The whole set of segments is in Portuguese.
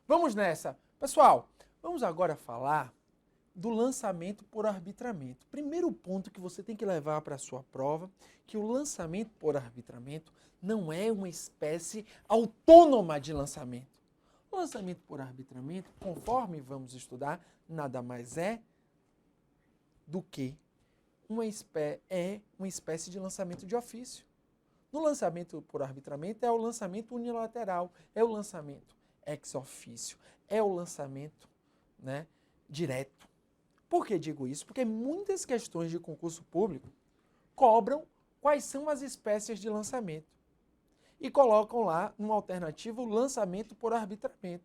Vamos nessa. Pessoal, vamos agora falar do lançamento por arbitramento. Primeiro ponto que você tem que levar para a sua prova, que o lançamento por arbitramento não é uma espécie autônoma de lançamento. O lançamento por arbitramento, conforme vamos estudar, nada mais é do que uma espécie de lançamento de ofício. No lançamento por arbitramento é o lançamento unilateral, é o lançamento ex officio, é o lançamento, né, direto. Por que digo isso? Porque muitas questões de concurso público cobram quais são as espécies de lançamento e colocam lá, numa alternativa, o lançamento por arbitramento.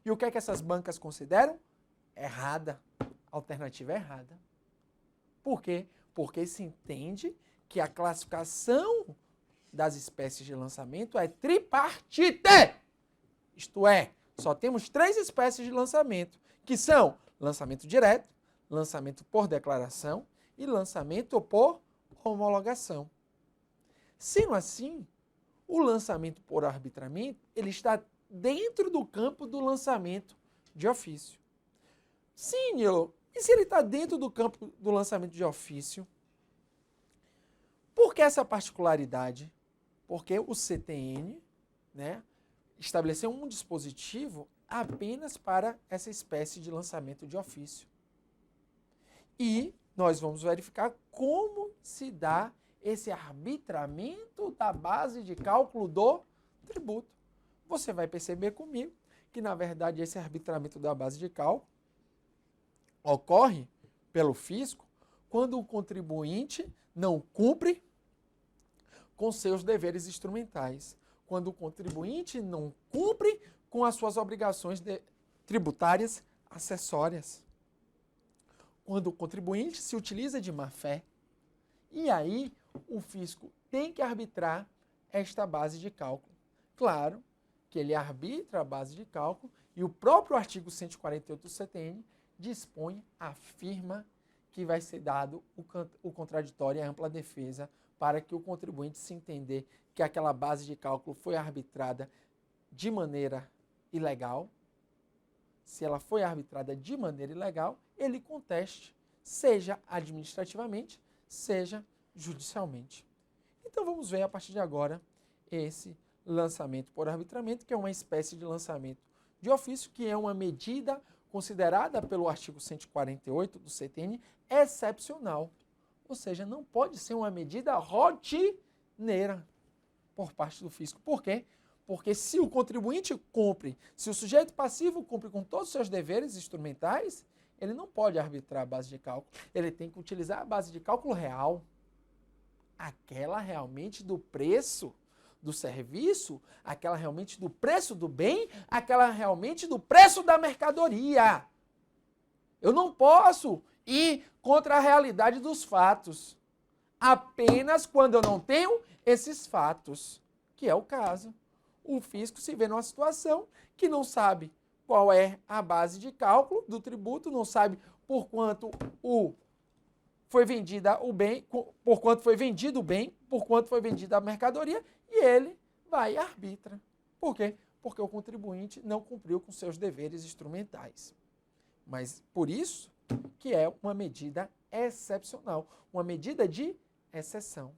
E o que é que essas bancas consideram? Errada. Alternativa errada. Por quê? Porque se entende que a classificação das espécies de lançamento é tripartite. Isto é, só temos 3 espécies de lançamento, que são lançamento direto, lançamento por declaração e lançamento por homologação. Sendo assim, o lançamento por arbitramento ele está dentro do campo do lançamento de ofício. Sim, Nilo, e se ele está dentro do campo do lançamento de ofício? Por que essa particularidade? Porque o CTN, né, estabeleceu um dispositivo apenas para essa espécie de lançamento de ofício. E nós vamos verificar como se dá esse arbitramento da base de cálculo do tributo. Você vai perceber comigo que, na verdade, esse arbitramento da base de cálculo ocorre pelo fisco quando o contribuinte não cumpre com seus deveres instrumentais, quando o contribuinte não cumpre com as suas obrigações tributárias acessórias, quando o contribuinte se utiliza de má-fé. E aí, o fisco tem que arbitrar esta base de cálculo. Claro que ele arbitra a base de cálculo e o próprio artigo 148 do CTN dispõe, afirma que vai ser dado o contraditório e a ampla defesa para que o contribuinte se entender que aquela base de cálculo foi arbitrada de maneira ilegal. Se ela foi arbitrada de maneira ilegal, ele conteste, seja administrativamente, seja judicialmente. Então vamos ver a partir de agora esse lançamento por arbitramento, que é uma espécie de lançamento de ofício, que é uma medida considerada pelo artigo 148 do CTN excepcional. Ou seja, não pode ser uma medida rotineira por parte do fisco. Por quê? Porque se o contribuinte cumpre, se o sujeito passivo cumpre com todos os seus deveres instrumentais, ele não pode arbitrar a base de cálculo. Ele tem que utilizar a base de cálculo real, aquela realmente do preço do serviço, aquela realmente do preço do bem, aquela realmente do preço da mercadoria. Eu não posso ir contra a realidade dos fatos, apenas quando eu não tenho esses fatos, que é o caso. O fisco se vê numa situação que não sabe qual é a base de cálculo do tributo, não sabe por quanto foi vendida o bem, por quanto foi vendido o bem, por quanto foi vendida a mercadoria, e ele vai e arbitra. Por quê? Porque o contribuinte não cumpriu com seus deveres instrumentais. Mas por isso que é uma medida excepcional, uma medida de exceção.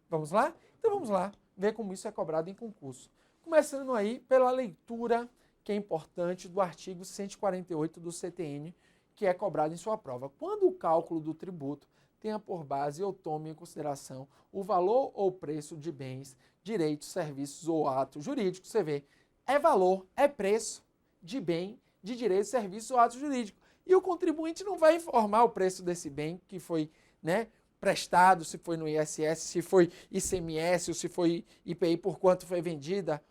Vamos lá? Então vamos lá ver como isso é cobrado em concurso. Começando aí pela leitura, que é importante, do artigo 148 do CTN, que é cobrado em sua prova. Quando o cálculo do tributo tenha por base ou tome em consideração o valor ou preço de bens, direitos, serviços ou atos jurídicos, você vê, é valor, é preço de bem, de direito, serviço ou ato jurídico. E o contribuinte não vai informar o preço desse bem que foi, né, prestado, se foi no ISS, se foi ICMS ou se foi IPI, por quanto foi vendida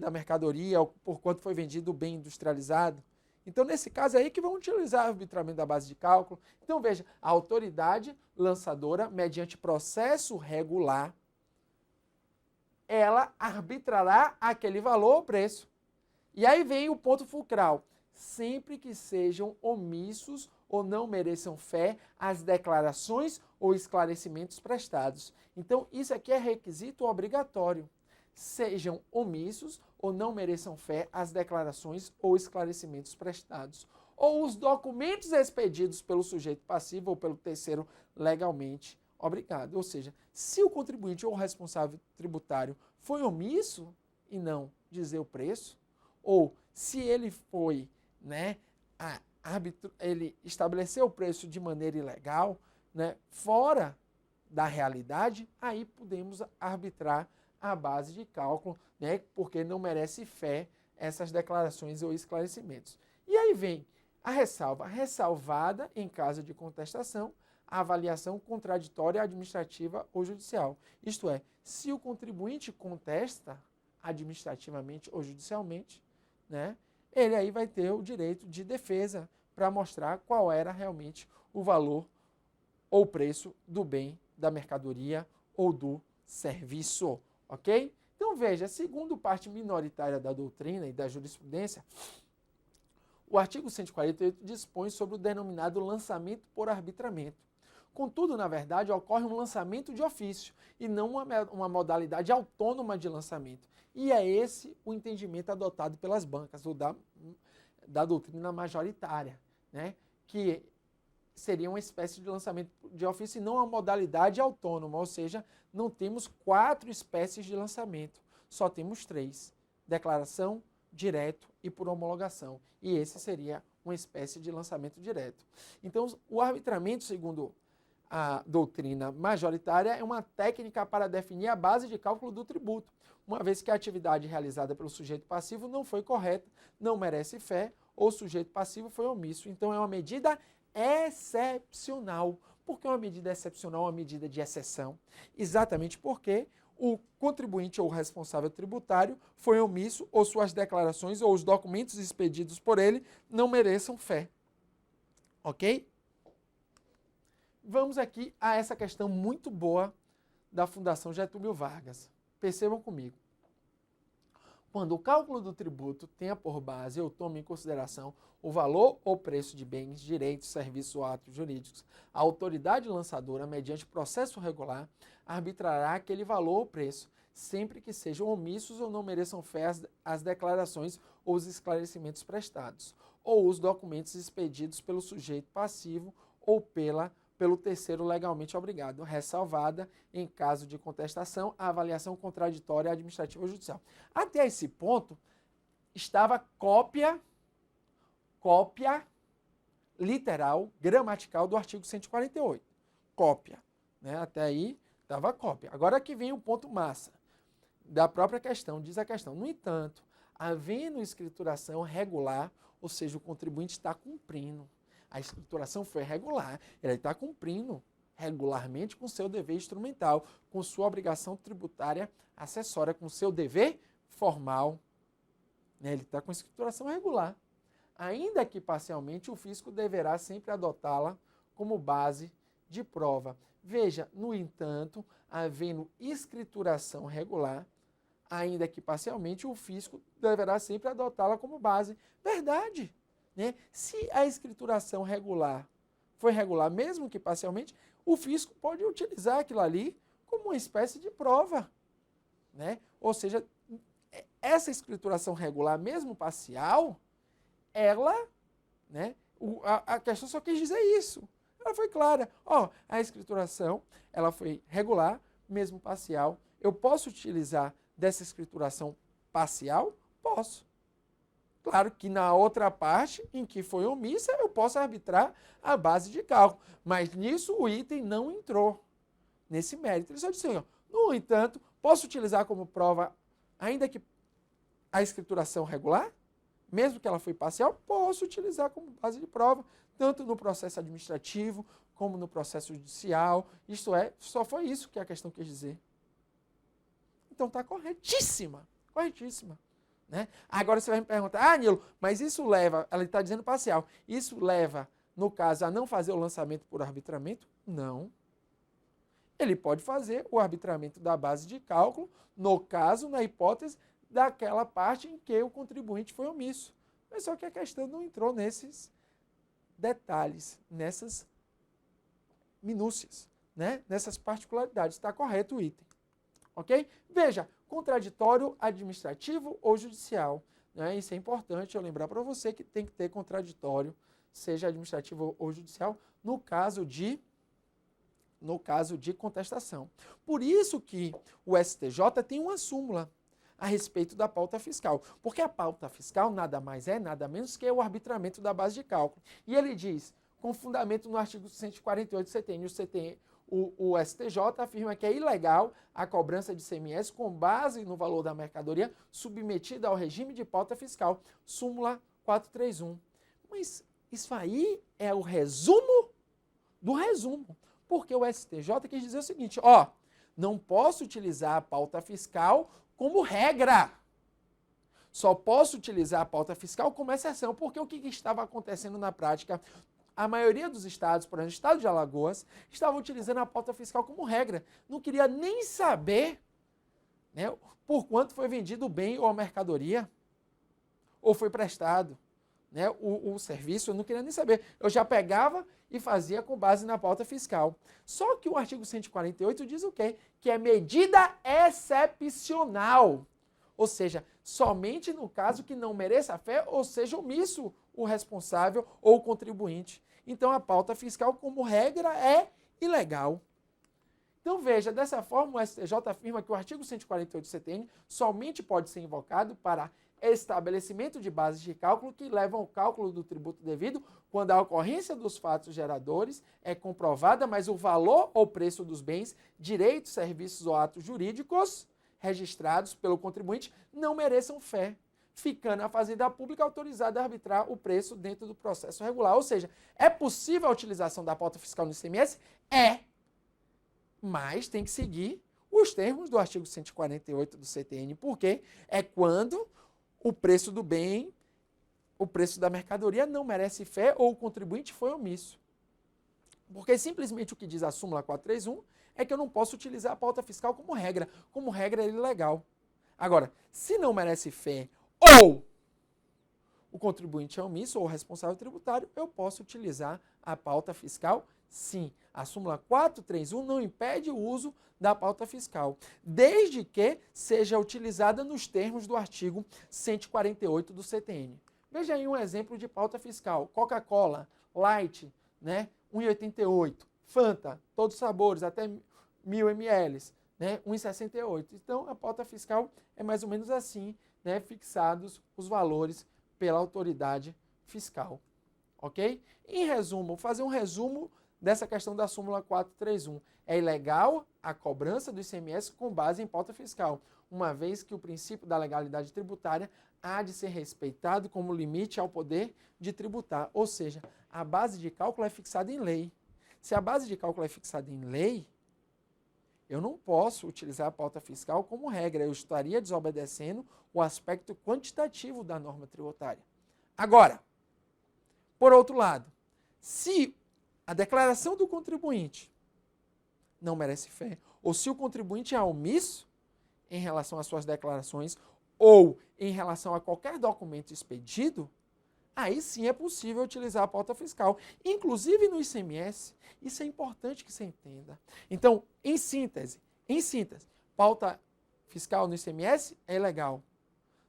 a mercadoria, ou por quanto foi vendido o bem industrializado. Então, nesse caso aí que vão utilizar o arbitramento da base de cálculo. Então, veja, a autoridade lançadora, mediante processo regular, ela arbitrará aquele valor ou preço. E aí vem o ponto fulcral. Sempre que sejam omissos ou não mereçam fé as declarações ou esclarecimentos prestados. Então, isso aqui é requisito obrigatório. sejam omissos ou não mereçam fé as declarações ou esclarecimentos prestados, ou os documentos expedidos pelo sujeito passivo ou pelo terceiro legalmente obrigado. Ou seja, se o contribuinte ou o responsável tributário foi omisso e não dizer o preço, ou se ele foi, né, ele estabeleceu o preço de maneira ilegal, né, fora da realidade, aí podemos arbitrar a base de cálculo, né, porque não merece fé essas declarações ou esclarecimentos. E aí vem a ressalva, ressalvada em caso de contestação, a avaliação contraditória administrativa ou judicial. Isto é, se o contribuinte contesta administrativamente ou judicialmente, né, ele aí vai ter o direito de defesa para mostrar qual era realmente o valor ou preço do bem, da mercadoria ou do serviço, ok? Então veja, segundo parte minoritária da doutrina e da jurisprudência, o artigo 148 dispõe sobre o denominado lançamento por arbitramento. Contudo, na verdade, ocorre um lançamento de ofício e não uma modalidade autônoma de lançamento. E é esse o entendimento adotado pelas bancas, ou da doutrina majoritária, né? Que seria uma espécie de lançamento de ofício e não uma modalidade autônoma, ou seja, não temos 4 espécies de lançamento, só temos 3, declaração, direto e por homologação. E esse seria uma espécie de lançamento direto. Então, o arbitramento, segundo a doutrina majoritária, é uma técnica para definir a base de cálculo do tributo, uma vez que a atividade realizada pelo sujeito passivo não foi correta, não merece fé, ou o sujeito passivo foi omisso. Então, é uma medida excepcional. Por que uma medida excepcional, uma medida de exceção? Exatamente porque o contribuinte ou o responsável tributário foi omisso ou suas declarações ou os documentos expedidos por ele não mereçam fé. Ok? Vamos aqui a essa questão muito boa da Fundação Getúlio Vargas. Percebam comigo. Quando o cálculo do tributo tenha por base ou tome em consideração o valor ou preço de bens, direitos, serviços ou atos jurídicos, a autoridade lançadora, mediante processo regular, arbitrará aquele valor ou preço, sempre que sejam omissos ou não mereçam fé as declarações ou os esclarecimentos prestados, ou os documentos expedidos pelo sujeito passivo ou pelo terceiro legalmente obrigado, ressalvada, em caso de contestação, a avaliação contraditória administrativa ou judicial. Até esse ponto, estava cópia literal, gramatical do artigo 148. Cópia. Né? Até aí, estava cópia. Agora que vem o ponto massa da própria questão, diz a questão. No entanto, havendo escrituração regular, ou seja, o contribuinte está cumprindo. A escrituração foi regular, ele está cumprindo regularmente com seu dever instrumental, com sua obrigação tributária acessória, com seu dever formal. Né? Ele está com escrituração regular. Ainda que parcialmente, o fisco deverá sempre adotá-la como base de prova. Veja, no entanto, havendo escrituração regular, ainda que parcialmente, o fisco deverá sempre adotá-la como base. Verdade. Né? Se a escrituração regular foi regular, mesmo que parcialmente, o fisco pode utilizar aquilo ali como uma espécie de prova. Né? Ou seja, essa escrituração regular, mesmo parcial, ela, né, a questão só quis dizer isso. Ela foi clara. A escrituração ela foi regular, mesmo parcial. Eu posso utilizar dessa escrituração parcial? Posso. Claro que na outra parte, em que foi omissa, eu posso arbitrar a base de cálculo. Mas nisso o item não entrou nesse mérito. Ele só disse assim, no entanto, posso utilizar como prova, ainda que a escrituração regular, mesmo que ela foi parcial, posso utilizar como base de prova, tanto no processo administrativo, como no processo judicial. Isto é, só foi isso que a questão quis dizer. Então está corretíssima, corretíssima. Né? Agora você vai me perguntar, Nilo, mas isso leva, ela está dizendo parcial, isso leva, no caso, a não fazer o lançamento por arbitramento? Não. Ele pode fazer o arbitramento da base de cálculo, no caso, na hipótese daquela parte em que o contribuinte foi omisso. Mas só que a questão não entrou nesses detalhes, nessas minúcias, né? Nessas particularidades. Está correto o item. Ok? Veja, contraditório, administrativo ou judicial. Né? Isso é importante eu lembrar para você que tem que ter contraditório, seja administrativo ou judicial, no caso de contestação. Por isso que o STJ tem uma súmula a respeito da pauta fiscal, porque a pauta fiscal nada mais é, nada menos que o arbitramento da base de cálculo. E ele diz, com fundamento no artigo 148 do CTN, o STJ afirma que é ilegal a cobrança de ICMS com base no valor da mercadoria submetida ao regime de pauta fiscal, súmula 431. Mas isso aí é o resumo do resumo, porque o STJ quis dizer o seguinte, ó, não posso utilizar a pauta fiscal como regra. Só posso utilizar a pauta fiscal como exceção, porque o que estava acontecendo na prática? A maioria dos estados, por exemplo, o estado de Alagoas, estava utilizando a pauta fiscal como regra. Não queria nem saber, né, por quanto foi vendido o bem ou a mercadoria, ou foi prestado, né, o serviço, eu não queria nem saber. Eu já pegava e fazia com base na pauta fiscal. Só que o artigo 148 diz o quê? Que é medida excepcional. Ou seja, somente no caso que não mereça a fé, ou seja, omisso o responsável ou o contribuinte. Então, a pauta fiscal, como regra, é ilegal. Então, veja, dessa forma, o STJ afirma que o artigo 148 do CTN somente pode ser invocado para estabelecimento de bases de cálculo que levam ao cálculo do tributo devido quando a ocorrência dos fatos geradores é comprovada, mas o valor ou preço dos bens, direitos, serviços ou atos jurídicos registrados pelo contribuinte não mereçam fé, ficando a Fazenda Pública autorizada a arbitrar o preço dentro do processo regular. Ou seja, é possível a utilização da pauta fiscal no ICMS? É, mas tem que seguir os termos do artigo 148 do CTN, porque é quando o preço do bem, o preço da mercadoria não merece fé ou o contribuinte foi omisso. Porque simplesmente o que diz a súmula 431 é que eu não posso utilizar a pauta fiscal como regra. Como regra é ilegal. Agora, se não merece fé ou o contribuinte é omisso ou o responsável tributário, eu posso utilizar a pauta fiscal sim. A súmula 431 não impede o uso da pauta fiscal, desde que seja utilizada nos termos do artigo 148 do CTN. Veja aí um exemplo de pauta fiscal. Coca-Cola, Light, né, 1,88. Fanta, todos os sabores, até 1.000 ml, né, 1,68. Então, a pauta fiscal é mais ou menos assim, né, fixados os valores pela autoridade fiscal. Ok? Em resumo, vou fazer um resumo dessa questão da súmula 431. É ilegal a cobrança do ICMS com base em pauta fiscal, uma vez que o princípio da legalidade tributária há de ser respeitado como limite ao poder de tributar. Ou seja, a base de cálculo é fixada em lei. Se a base de cálculo é fixada em lei, eu não posso utilizar a pauta fiscal como regra. Eu estaria desobedecendo o aspecto quantitativo da norma tributária. Agora, por outro lado, se a declaração do contribuinte não merece fé, ou se o contribuinte é omisso em relação às suas declarações ou em relação a qualquer documento expedido, aí sim é possível utilizar a pauta fiscal, inclusive no ICMS. Isso é importante que você entenda. Então, em síntese, pauta fiscal no ICMS é ilegal,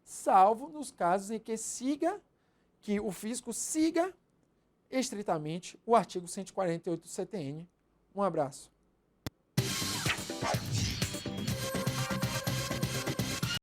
salvo nos casos em que o fisco siga estritamente o artigo 148 do CTN. Um abraço.